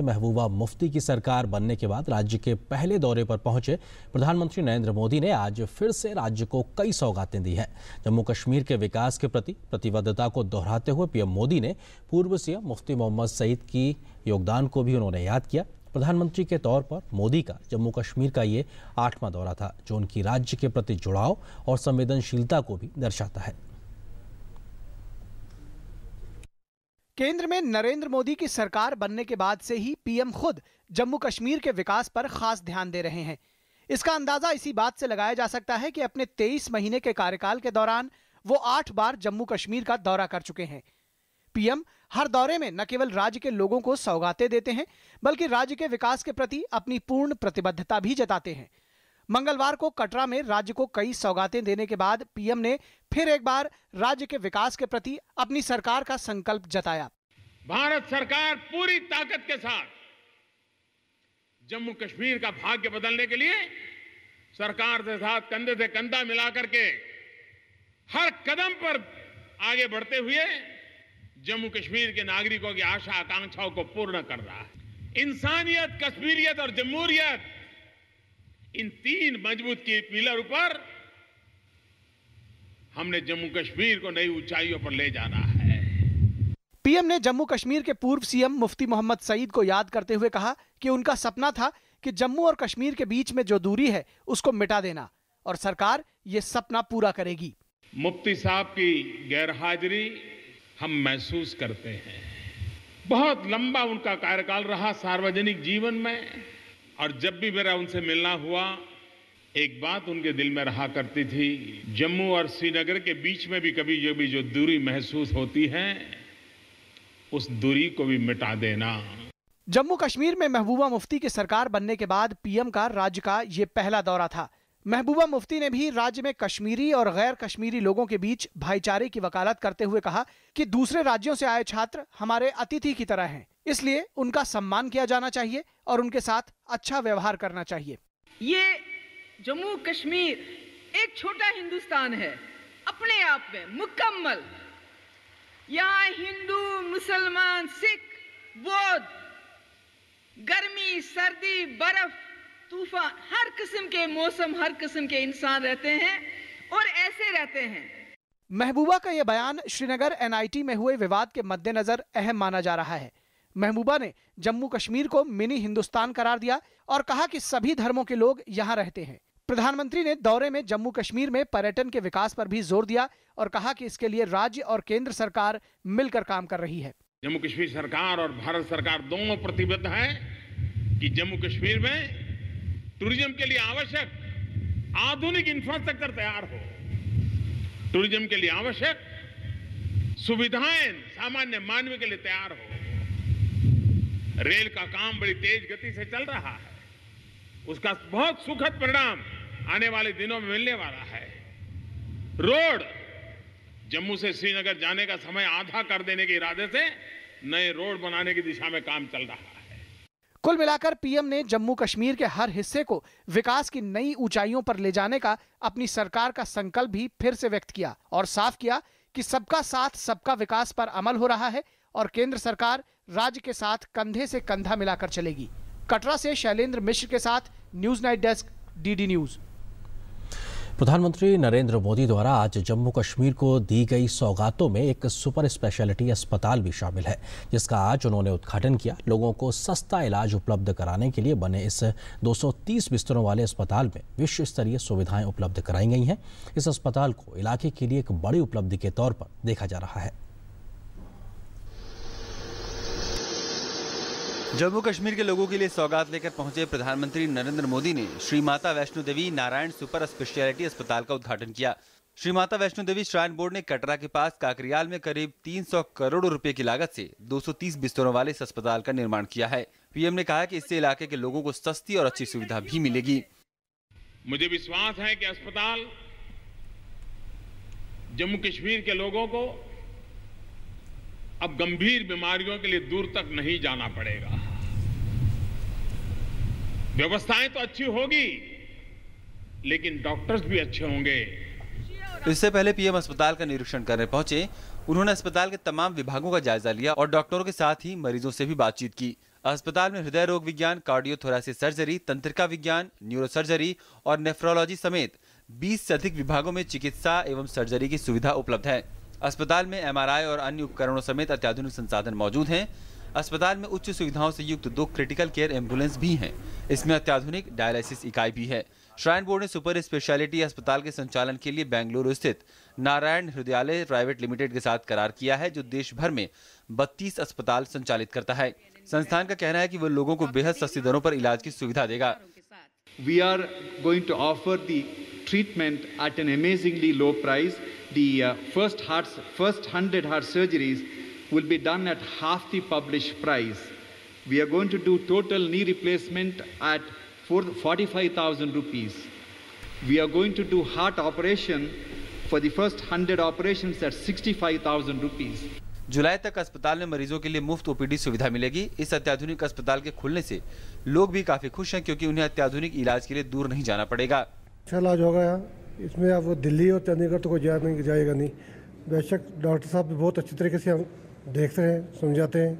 महबूबा मुफ्ती की सरकार बनने के बाद राज्य के पहले दौरे पर पहुंचे प्रधानमंत्री नरेंद्र मोदी ने आज फिर से राज्य को कई सौगातें दी हैं। जम्मू कश्मीर के विकास के प्रति प्रतिबद्धता को दोहराते हुए पीएम मोदी ने पूर्व सीएम मुफ्ती मोहम्मद सईद की योगदान को भी उन्होंने याद किया। प्रधानमंत्री के तौर पर मोदी का जम्मू कश्मीर का ये 8वां दौरा था, जो उनकी राज्य के प्रति जुड़ाव और संवेदनशीलता को भी दर्शाता है। केंद्र में नरेंद्र मोदी की सरकार बनने के बाद से ही पीएम खुद जम्मू कश्मीर के विकास पर खास ध्यान दे रहे हैं। इसका अंदाजा इसी बात से लगाया जा सकता है कि अपने 23 महीने के कार्यकाल के दौरान वो 8 बार जम्मू कश्मीर का दौरा कर चुके हैं। पीएम हर दौरे में न केवल राज्य के लोगों को सौगातें देते हैं, बल्कि राज्य के विकास के प्रति अपनी पूर्ण प्रतिबद्धता भी जताते हैं। मंगलवार को कटरा में राज्य को कई सौगातें देने के बाद पीएम ने फिर एक बार राज्य के विकास के प्रति अपनी सरकार का संकल्प जताया। भारत सरकार पूरी ताकत के साथ जम्मू कश्मीर का भाग्य बदलने के लिए सरकार के साथ कंधे से कंधा मिलाकर के हर कदम पर आगे बढ़ते हुए जम्मू कश्मीर के नागरिकों की आशा आकांक्षाओं को पूर्ण कर रहा है। इंसानियत, कश्मीरियत और जमहूरियत, इन 3 मजबूत की पिलर ऊपर हमने जम्मू कश्मीर को नई ऊंचाइयों पर ले जाना है। पीएम ने जम्मू कश्मीर के पूर्व सीएम मुफ्ती मोहम्मद सईद को याद करते हुए कहा कि उनका सपना था कि जम्मू और कश्मीर के बीच में जो दूरी है उसको मिटा देना, और सरकार ये सपना पूरा करेगी। मुफ्ती साहब की गैरहाजिरी हम महसूस करते हैं। बहुत लंबा उनका कार्यकाल रहा सार्वजनिक जीवन में, और जब भी मेरा उनसे मिलना हुआ, एक बात उनके दिल में रहा करती थी, जम्मू और श्रीनगर के बीच में भी कभी जो दूरी महसूस होती है, उस दूरी को भी मिटा देना। जम्मू कश्मीर में महबूबा मुफ्ती की सरकार बनने के बाद पीएम का राज्य का ये पहला दौरा था। महबूबा मुफ्ती ने भी राज्य में कश्मीरी और गैर कश्मीरी लोगों के बीच भाईचारे की वकालत करते हुए कहा कि दूसरे राज्यों से आए छात्र हमारे अतिथि की तरह हैं, इसलिए उनका सम्मान किया जाना चाहिए और उनके साथ अच्छा व्यवहार करना चाहिए। ये जम्मू कश्मीर एक छोटा हिंदुस्तान है, अपने आप में मुकम्मल। यहाँ हिंदू, मुसलमान, सिख, बौद्ध, गर्मी, सर्दी, बर्फ, तूफान, हर किस्म के मौसम, हर किस्म के इंसान रहते हैं और ऐसे रहते हैं। महबूबा का यह बयान श्रीनगर एनआईटी में हुए विवाद के मद्देनजर अहम माना जा रहा है। महबूबा ने जम्मू कश्मीर को मिनी हिंदुस्तान करार दिया और कहा कि सभी धर्मों के लोग यहाँ रहते हैं। प्रधानमंत्री ने दौरे में जम्मू कश्मीर में पर्यटन के विकास पर भी जोर दिया और कहा कि इसके लिए राज्य और केंद्र सरकार मिलकर काम कर रही है। जम्मू कश्मीर सरकार और भारत सरकार दोनों प्रतिबद्ध है कि जम्मू कश्मीर में टूरिज्म के लिए आवश्यक आधुनिक इंफ्रास्ट्रक्चर तैयार हो, टूरिज्म के लिए आवश्यक सुविधाएं सामान्य मानव के लिए तैयार हो। रेल का काम बड़ी तेज गति से चल रहा है, उसका बहुत सुखद परिणाम आने वाले दिनों में मिलने वाला है। रोड, जम्मू से श्रीनगर जाने का समय आधा कर देने के इरादे से नए रोड बनाने की दिशा में काम चल रहा है। कुल मिलाकर पीएम ने जम्मू कश्मीर के हर हिस्से को विकास की नई ऊंचाइयों पर ले जाने का अपनी सरकार का संकल्प भी फिर से व्यक्त किया और साफ किया कि सबका साथ सबका विकास पर अमल हो रहा है और केंद्र सरकार राज्य के साथ कंधे से कंधा मिलाकर चलेगी। कटरा से शैलेंद्र मिश्र के साथ news night desk, DD news. प्रधानमंत्री नरेंद्र मोदी द्वारा आज जम्मू कश्मीर को दी गई सौगातों में एक सुपर स्पेशलिटी अस्पताल भी शामिल है, जिसका आज उन्होंने उद्घाटन किया। लोगों को सस्ता इलाज उपलब्ध कराने के लिए बने इस 230 बिस्तरों वाले अस्पताल में विश्व स्तरीय सुविधाएं उपलब्ध कराई गई हैं। इस अस्पताल को इलाके के लिए एक बड़ी उपलब्धि के तौर पर देखा जा रहा है। जम्मू कश्मीर के लोगों के लिए सौगात लेकर पहुंचे प्रधानमंत्री नरेंद्र मोदी ने श्री माता वैष्णो देवी नारायण सुपर स्पेशलिटी अस्पताल का उद्घाटन किया। श्री माता वैष्णो देवी श्राइन बोर्ड ने कटरा के पास काकरियाल में करीब 300 करोड़ रुपए की लागत से 230 बिस्तरों वाले इस अस्पताल का निर्माण किया है। पीएम ने कहा कि इससे इलाके के लोगों को सस्ती और अच्छी सुविधा भी मिलेगी। मुझे विश्वास है कि अस्पताल जम्मू कश्मीर के लोगों को अब गंभीर बीमारियों के लिए दूर तक नहीं जाना पड़ेगा। व्यवस्थाएं तो अच्छी होगी, लेकिन डॉक्टर्स भी अच्छे होंगे। इससे पहले पीएम अस्पताल का निरीक्षण करने पहुंचे। उन्होंने अस्पताल के तमाम विभागों का जायजा लिया और डॉक्टरों के साथ ही मरीजों से भी बातचीत की। अस्पताल में हृदय रोग विज्ञान, कार्डियोथोरेसिस सर्जरी, तंत्रिका विज्ञान, न्यूरोसर्जरी और नेफ्रोलॉजी समेत 20 से अधिक विभागों में चिकित्सा एवं सर्जरी की सुविधा उपलब्ध है। अस्पताल में एमआरआई और अन्य उपकरणों समेत अत्याधुनिक संसाधन मौजूद हैं। अस्पताल में उच्च सुविधाओं से युक्त 2 क्रिटिकल केयर एम्बुलेंस भी हैं। इसमें अत्याधुनिक डायलिसिस इकाई भी है। श्राइन बोर्ड ने सुपर स्पेशलिटी अस्पताल के संचालन के लिए बेंगलुरु स्थित नारायण हृदयालय प्राइवेट लिमिटेड के साथ करार किया है, जो देश भर में 32 अस्पताल संचालित करता है। संस्थान का कहना है कि वो लोगों को बेहद सस्ती दरों पर इलाज की सुविधा देगा। We are going to offer the treatment at an amazingly low price. The first 100 heart surgeries will be done at half the published price. We are going to do total knee replacement at 45,000 rupees. We are going to do heart operation for the first 100 operations at 65,000 rupees. जुलाई तक अस्पताल में मरीजों के लिए मुफ्त OPD सुविधा मिलेगी। इस अत्याधुनिक अस्पताल के खुलने से लोग भी काफी खुश हैं, क्योंकि उन्हें अत्याधुनिक इलाज के लिए दूर नहीं जाना पड़ेगा। अच्छा इलाज होगा यहाँ, इसमें अब वो दिल्ली और चंडीगढ़ तो कोई जाएगा नहीं। बेशक डॉक्टर साहब भी बहुत अच्छी तरीके से हम देखते हैं, समझाते हैं,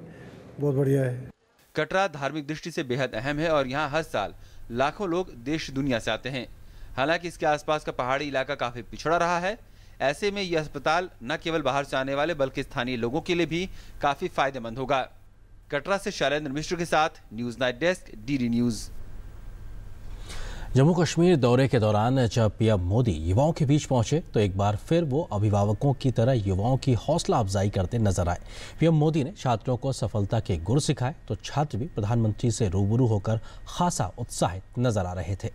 बहुत बढ़िया है। कटरा धार्मिक दृष्टि से बेहद अहम है और यहाँ हर साल लाखों लोग देश दुनिया से आते हैं। हालांकि इसके आसपास का पहाड़ी इलाका काफी पिछड़ा रहा है। ऐसे में यह अस्पताल न केवल बाहर से आने वाले बल्कि स्थानीय लोगों के लिए भी काफी फायदेमंद होगा। कटरा से शैलेंद्र मिश्र के साथ news night desk, DD news. Jammu Kashmir दौरे के दौरान जब पीएम मोदी युवाओं के बीच पहुंचे तो एक बार फिर वो अभिभावकों की तरह युवाओं की हौसला अफजाई करते नजर आए। पीएम मोदी ने छात्रों को सफलता के गुर सिखाए तो छात्र भी प्रधानमंत्री से रूबरू होकर खासा उत्साहित नजर आ रहे थे।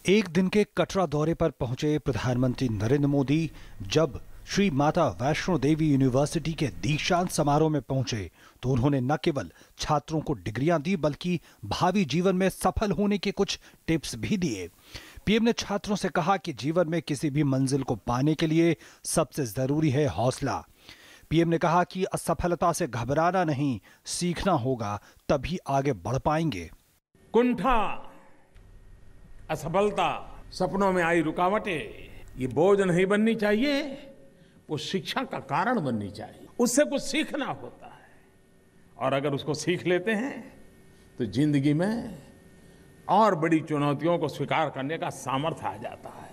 एक दिन के कटरा दौरे पर पहुंचे प्रधानमंत्री नरेंद्र मोदी जब श्री माता वैष्णो देवी यूनिवर्सिटी के दीक्षांत समारोह में पहुंचे तो उन्होंने न केवल छात्रों को डिग्रियां दी बल्कि भावी जीवन में सफल होने के कुछ टिप्स भी दिए। पीएम ने छात्रों से कहा कि जीवन में किसी भी मंजिल को पाने के लिए सबसे जरूरी है हौसला। पीएम ने कहा कि असफलता से घबराना नहीं, सीखना होगा, तभी आगे बढ़ पाएंगे। कुंठा, असफलता, सपनों में आई रुकावटें ये बोझ नहीं बननी चाहिए, वो शिक्षा का कारण बननी चाहिए। उससे कुछ सीखना होता है और अगर उसको सीख लेते हैं तो जिंदगी में और बड़ी चुनौतियों को स्वीकार करने का सामर्थ्य आ जाता है।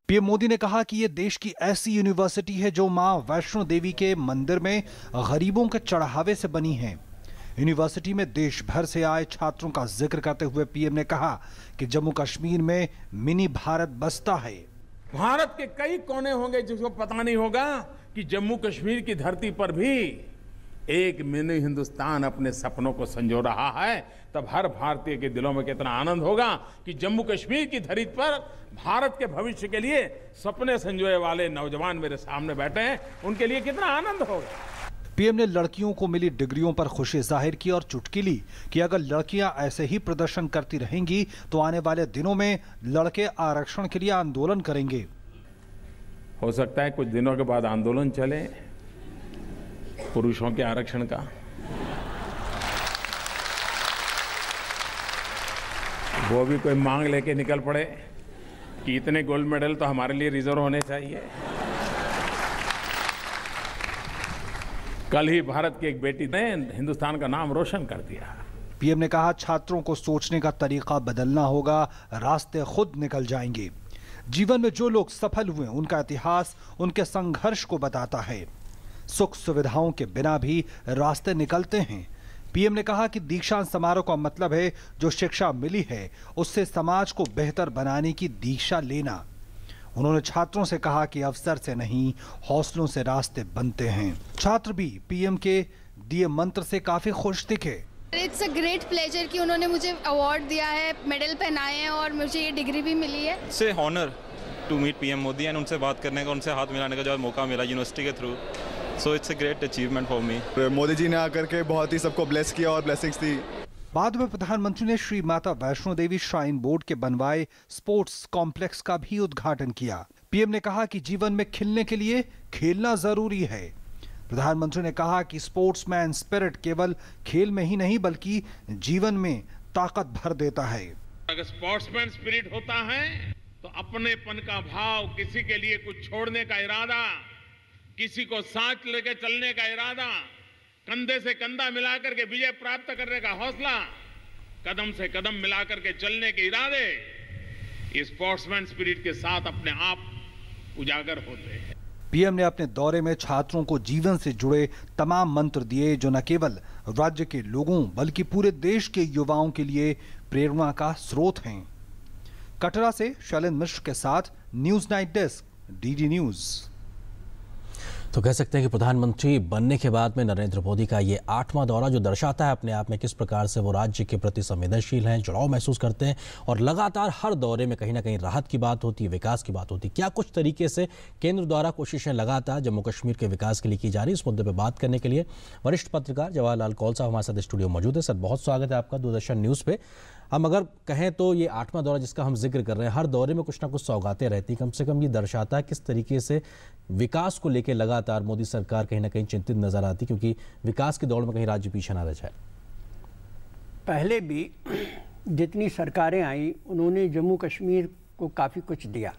पीएम मोदी ने कहा कि ये देश की ऐसी यूनिवर्सिटी है जो मां वैष्णो देवी के मंदिर में गरीबों के चढ़ावे से बनी है। यूनिवर्सिटी में देश भर से आए छात्रों का जिक्र करते हुए पीएम ने कहा कि जम्मू कश्मीर में मिनी भारत बसता है। भारत के कई कोने होंगे जिसको पता नहीं होगा कि जम्मू कश्मीर की धरती पर भी एक मिनी हिंदुस्तान अपने सपनों को संजो रहा है। तब हर भारतीय के दिलों में कितना आनंद होगा कि जम्मू कश्मीर की धरती पर भारत के भविष्य के लिए सपने संजोए वाले नौजवान मेरे सामने बैठे हैं, उनके लिए कितना आनंद होगा। पीएम ने लड़कियों को मिली डिग्रियों पर खुशी जाहिर की और चुटकी ली कि अगर लड़कियां ऐसे ही प्रदर्शन करती रहेंगी तो आने वाले दिनों में लड़के आरक्षण के लिए आंदोलन करेंगे। हो सकता है कुछ दिनों के बाद आंदोलन चले पुरुषों के आरक्षण का। वो भी कोई मांग लेके निकल पड़े कि इतने गोल्ड मेडल तो हमारे लिए रिजर्व होने चाहिए। कल ही भारत की एक बेटी ने हिंदुस्तान का नाम रोशन कर दिया। पीएम ने कहा छात्रों को सोचने का तरीका बदलना होगा, रास्ते खुद निकल जाएंगे। जीवन में जो लोग सफल हुए उनका इतिहास उनके संघर्ष को बताता है। सुख सुविधाओं के बिना भी रास्ते निकलते हैं। पीएम ने कहा कि दीक्षांत समारोह का मतलब है जो शिक्षा मिली है उससे समाज को बेहतर बनाने की दीक्षा लेना। उन्होंने छात्रों से कहा कि अवसर से नहीं हौसलों से रास्ते बनते हैं। छात्र भी पीएम के दिए मंत्र से काफी खुश दिखे। इट्स अ ग्रेट प्लेजर कि उन्होंने मुझे अवार्ड दिया है, मेडल पहनाए हैं और मुझे ये डिग्री भी मिली है। It's a honour to meet PM Modi and उनसे बात करने का, उनसे हाथ मिलाने का जो मौका मिला यूनिवर्सिटी के through, so it's a great achievement for me. Modi ji ने आकर के बहुत ही सबको ब्लेस किया और ब्लेसिंग्स दी। बाद में प्रधानमंत्री ने श्री माता वैष्णो देवी श्राइन बोर्ड के बनवाए स्पोर्ट्स कॉम्प्लेक्स का भी उद्घाटन किया। पीएम ने कहा कि जीवन में खिलने के लिए खेलना जरूरी है। प्रधानमंत्री ने कहा कि स्पोर्ट्समैन स्पिरिट केवल खेल में ही नहीं बल्कि जीवन में ताकत भर देता है। अगर स्पोर्ट्समैन स्पिरिट होता है तो अपनेपन का भाव, किसी के लिए कुछ छोड़ने का इरादा, किसी को साथ लेकर चलने का इरादा, कंधे से कंधा मिलाकर के विजय प्राप्त करने का हौसला, कदम से कदम मिलाकर के चलने के इरादे, इस स्पोर्ट्समैन स्पिरिट के साथ अपने आप उजागर होते हैं। पीएम ने अपने दौरे में छात्रों को जीवन से जुड़े तमाम मंत्र दिए जो न केवल राज्य के लोगों बल्कि पूरे देश के युवाओं के लिए प्रेरणा का स्रोत हैं। कटरा से शैलेंद्र मिश्र के साथ news night desk, DD news. तो कह सकते हैं कि प्रधानमंत्री बनने के बाद में नरेंद्र मोदी का ये 8वां दौरा, जो दर्शाता है अपने आप में किस प्रकार से वो राज्य के प्रति संवेदनशील हैं, जुड़ाव महसूस करते हैं और लगातार हर दौरे में कहीं ना कहीं राहत की बात होती है, विकास की बात होती है। क्या कुछ तरीके से केंद्र द्वारा कोशिशें लगातार जम्मू कश्मीर के विकास के लिए की जा रही है, इस मुद्दे पर बात करने के लिए वरिष्ठ पत्रकार जवाहरलाल कौल साहब हमारे साथ स्टूडियो मौजूद है। सर, बहुत स्वागत है आपका दूरदर्शन न्यूज़ पे। हम अगर कहें तो ये 8वां दौरा जिसका हम जिक्र कर रहे हैं, हर दौरे में कुछ ना कुछ सौगातें रहती, कम से कम ये दर्शाता है किस तरीके से विकास को लेकर लगातार मोदी सरकार कहीं ना कहीं चिंतित नजर आती, क्योंकि विकास की दौड़ में कहीं राज्य पीछे ना रह जाए। पहले भी जितनी सरकारें आई उन्होंने जम्मू कश्मीर को काफ़ी कुछ दिया,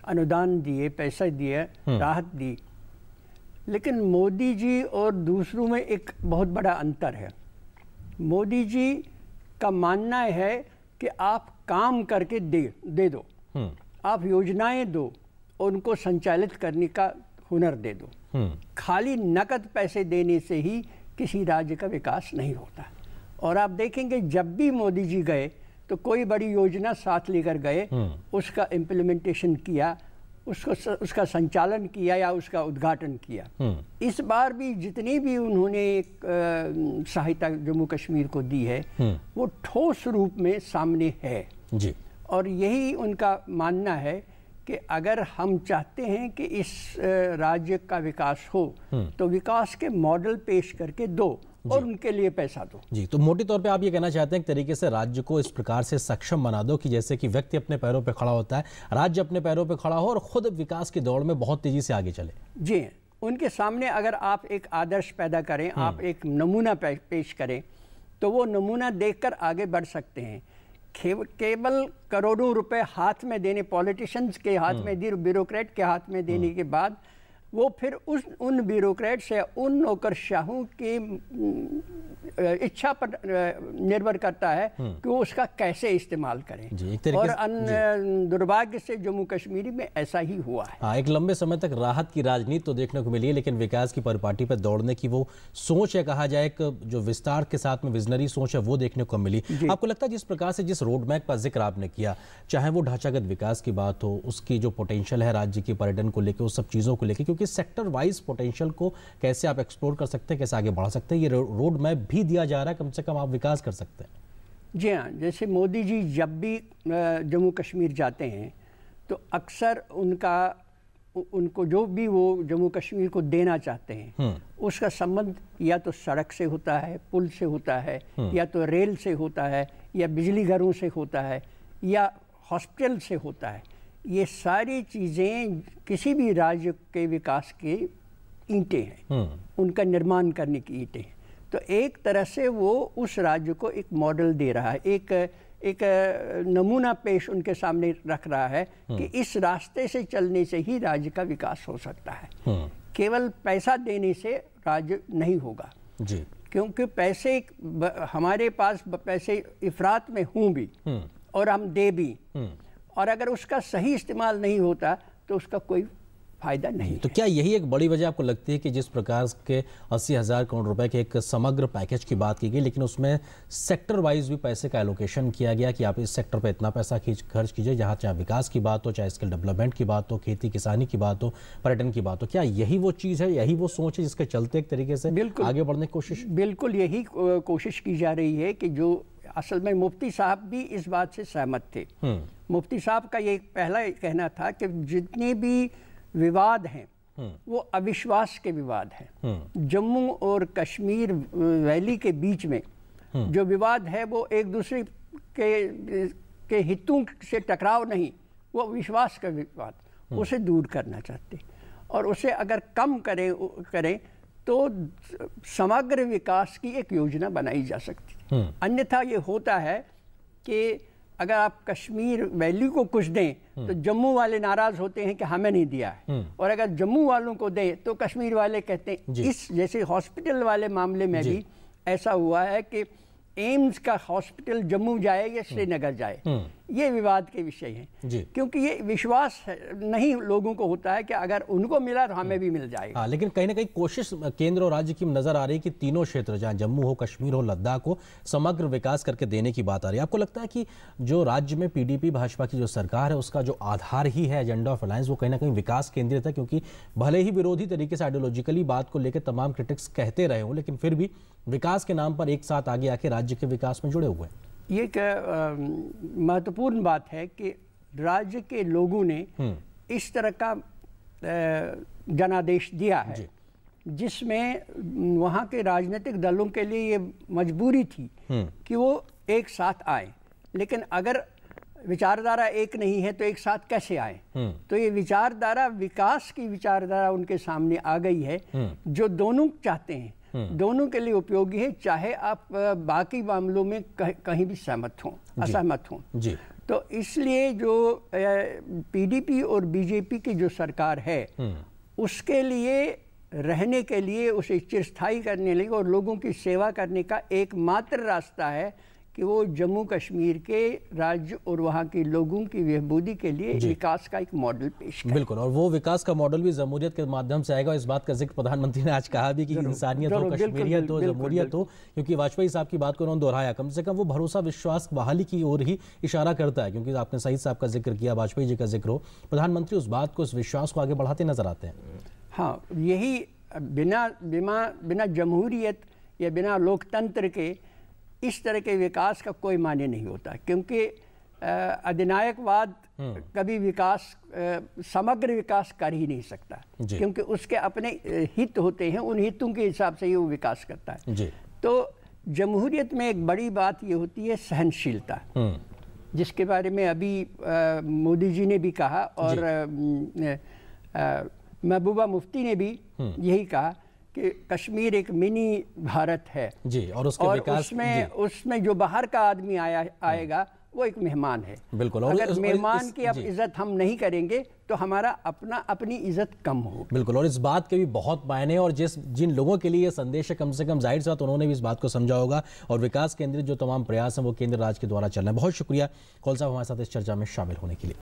अनुदान दिए, पैसा दिए, राहत दी, लेकिन मोदी जी और दूसरों में एक बहुत बड़ा अंतर है। मोदी जी का मानना है कि आप काम करके दे दो, आप योजनाएं दो और उनको संचालित करने का हुनर दे दो। खाली नकद पैसे देने से ही किसी राज्य का विकास नहीं होता। और आप देखेंगे जब भी मोदी जी गए तो कोई बड़ी योजना साथ लेकर गए, उसका इम्प्लीमेंटेशन किया, उसका संचालन किया या उसका उद्घाटन किया। इस बार भी जितनी भी उन्होंने सहायता जम्मू कश्मीर को दी है वो ठोस रूप में सामने है जी। और यही उनका मानना है कि अगर हम चाहते हैं कि इस राज्य का विकास हो तो विकास के मॉडल पेश करके दो और उनके लिए पैसा दो जी। तो मोटे तौर पे आप ये कहना चाहते हैं एक तरीके से राज्य को इस प्रकार से सक्षम बना दो कि जैसे कि व्यक्ति अपने पैरों पे खड़ा होता है, राज्य अपने पैरों पे खड़ा हो और खुद विकास की दौड़ में बहुत तेजी से आगे चले। जी, उनके सामने अगर आप एक आदर्श पैदा करें, आप एक नमूना पेश करें तो वो नमूना देखकर आगे बढ़ सकते हैं। केवल करोड़ों रुपए हाथ में देने, पॉलिटिशियंस के हाथ में, ब्यूरोक्रेट के हाथ में देने के बाद वो फिर उन ब्यूरोक्रेट्स या उन नौकरशाहों की इच्छा पर निर्भर करता है कि वो उसका कैसे इस्तेमाल करें। और दुर्भाग्य से जम्मू कश्मीर में ऐसा ही हुआ है। हाँ, एक लंबे समय तक राहत की राजनीति तो देखने को मिली है, लेकिन विकास की परिपाटी पर दौड़ने की वो सोच है, कहा जाए जो विस्तार के साथ में विजनरी सोच है वो देखने को मिली। आपको लगता है जिस प्रकार से जिस रोड मैप का जिक्र आपने किया, चाहे वो ढांचागत विकास की बात हो, उसकी जो पोटेंशियल है राज्य के पर्यटन को लेकर, उस सब चीज़ों को लेकर, क्योंकि सेक्टर वाइज पोटेंशियल को कैसे आप एक्सप्लोर कर सकते हैं, कैसे आगे बढ़ा सकते हैं, ये रोड मैप भी दिया जा रहा है, कम से कम आप विकास कर सकते हैं। जी हाँ, जैसे मोदी जी जब भी जम्मू कश्मीर जाते हैं तो अक्सर उनको जो भी वो जम्मू कश्मीर को देना चाहते हैं उसका संबंध या तो सड़क से होता है, पुल से होता है, या तो रेल से होता है, या बिजली घरों से होता है, या हॉस्पिटल से होता है। ये सारी चीज़ें किसी भी राज्य के विकास के ईंटें हैं, उनका निर्माण करने की ईंटें हैं। तो एक तरह से वो उस राज्य को एक मॉडल दे रहा है, एक नमूना पेश उनके सामने रख रहा है कि इस रास्ते से चलने से ही राज्य का विकास हो सकता है। केवल पैसा देने से राज्य नहीं होगा जी, क्योंकि पैसे हमारे पास पैसे इफरात में हों भी और हम दे भी, और अगर उसका सही इस्तेमाल नहीं होता तो उसका कोई फायदा नहीं। तो क्या यही एक बड़ी वजह आपको लगती है कि जिस प्रकार के 80,000 करोड़ रुपए के एक समग्र पैकेज की बात की गई, लेकिन उसमें सेक्टर वाइज भी पैसे का एलोकेशन किया गया कि आप इस सेक्टर पे इतना पैसा खर्च कीजिए, जहां चाहे विकास की बात हो, चाहे स्किल डेवलपमेंट की बात हो, खेती किसानी की बात हो, पर्यटन की बात हो, क्या यही वो चीज़ है, यही वो सोच है जिसके चलते एक तरीके से आगे बढ़ने की कोशिश? बिल्कुल यही कोशिश की जा रही है कि जो असल में मुफ्ती साहब भी इस बात से सहमत थे। मुफ्ती साहब का ये पहला कहना था कि जितने भी विवाद हैं वो अविश्वास के विवाद हैं। जम्मू और कश्मीर वैली के बीच में जो विवाद है वो एक दूसरे के हितों से टकराव नहीं, वो विश्वास का विवाद, उसे दूर करना चाहते, और उसे अगर कम करें तो समग्र विकास की एक योजना बनाई जा सकती है। अन्यथा ये होता है कि अगर आप कश्मीर वैली को कुछ दें तो जम्मू वाले नाराज होते हैं कि हमें नहीं दिया है, और अगर जम्मू वालों को दें तो कश्मीर वाले कहते हैं। इस जैसे हॉस्पिटल वाले मामले में भी ऐसा हुआ है कि एम्स का हॉस्पिटल जम्मू जाए या श्रीनगर जाए, ये विवाद के विषय हैं, क्योंकि ये विश्वास नहीं लोगों को होता है कि अगर उनको मिला तो हमें भी मिल जाएगा। हाँ, लेकिन कहीं ना कहीं कोशिश केंद्र और राज्य की नजर आ रही है कि तीनों क्षेत्र, जहां जम्मू हो, कश्मीर हो, लद्दाख हो, समग्र विकास करके देने की बात आ रही है। आपको लगता है कि जो राज्य में पीडीपी भाजपा की जो सरकार है उसका जो आधार ही है एजेंडा ऑफ अलायंस, वो कहीं ना कहीं विकास केंद्रित है? क्योंकि भले ही विरोधी तरीके से आइडियोलॉजिकली बात को लेकर तमाम क्रिटिक्स कहते रहे हों, लेकिन फिर भी विकास के नाम पर एक साथ आगे आके राज्य के विकास में जुड़े हुए हैं। ये एक महत्वपूर्ण बात है कि राज्य के लोगों ने इस तरह का जनादेश दिया है जिसमें वहाँ के राजनीतिक दलों के लिए ये मजबूरी थी कि वो एक साथ आए, लेकिन अगर विचारधारा एक नहीं है तो एक साथ कैसे आए? तो ये विचारधारा, विकास की विचारधारा उनके सामने आ गई है जो दोनों चाहते हैं, दोनों के लिए उपयोगी है, चाहे आप बाकी मामलों में कहीं भी सहमत हों, असहमत हों। तो इसलिए जो पीडीपी और बीजेपी की जो सरकार है उसके लिए रहने के लिए, उसे चिरस्थायी करने के लिए और लोगों की सेवा करने का एकमात्र रास्ता है कि वो जम्मू कश्मीर के राज्य और वहाँ के लोगों की बेहबूदी के लिए विकास का एक मॉडल पेश करें। बिल्कुल, और वो विकास का मॉडल भी जमहूरियत के माध्यम से आएगा। इस बात का जिक्र प्रधानमंत्री ने आज कहा भी कि इंसानियत हो, कश्मीरियत हो, जमहूरियत हो, क्योंकि वाजपेयी साहब की बात को उन्होंने दोहराया। कम से कम वो भरोसा, विश्वास बहाली की ओर ही इशारा करता है, क्योंकि आपने शहीद साहब का जिक्र किया, वाजपेयी जी का जिक्र हो, प्रधानमंत्री उस बात को, उस विश्वास को आगे बढ़ाते नजर आते हैं। हाँ, यही बिना जमहूरियत या बिना लोकतंत्र के इस तरह के विकास का कोई मायने नहीं होता, क्योंकि अधिनायकवाद कभी विकास, समग्र विकास कर ही नहीं सकता, क्योंकि उसके अपने हित होते हैं, उन हितों के हिसाब से ही वो विकास करता है। तो जमहूरियत में एक बड़ी बात ये होती है सहनशीलता, जिसके बारे में अभी मोदी जी ने भी कहा और महबूबा मुफ्ती ने भी यही कहा कि कश्मीर एक मिनी भारत है और उसके विकास उसमें जो बाहर का आदमी आएगा वो एक मेहमान है। बिल्कुल, और अगर मेहमान की अब इज्जत हम नहीं करेंगे तो हमारा अपनी इज्जत कम होगी। बिल्कुल, और इस बात के भी बहुत मायने, और जिन लोगों के लिए ये संदेश है, कम से कम जाहिर साथ उन्होंने भी इस बात को समझा होगा, और विकास केंद्रित जो तमाम प्रयास हैं वो केंद्र राज्य के द्वारा चल रहे हैं। बहुत शुक्रिया कौल साहब हमारे साथ इस चर्चा में शामिल होने के लिए।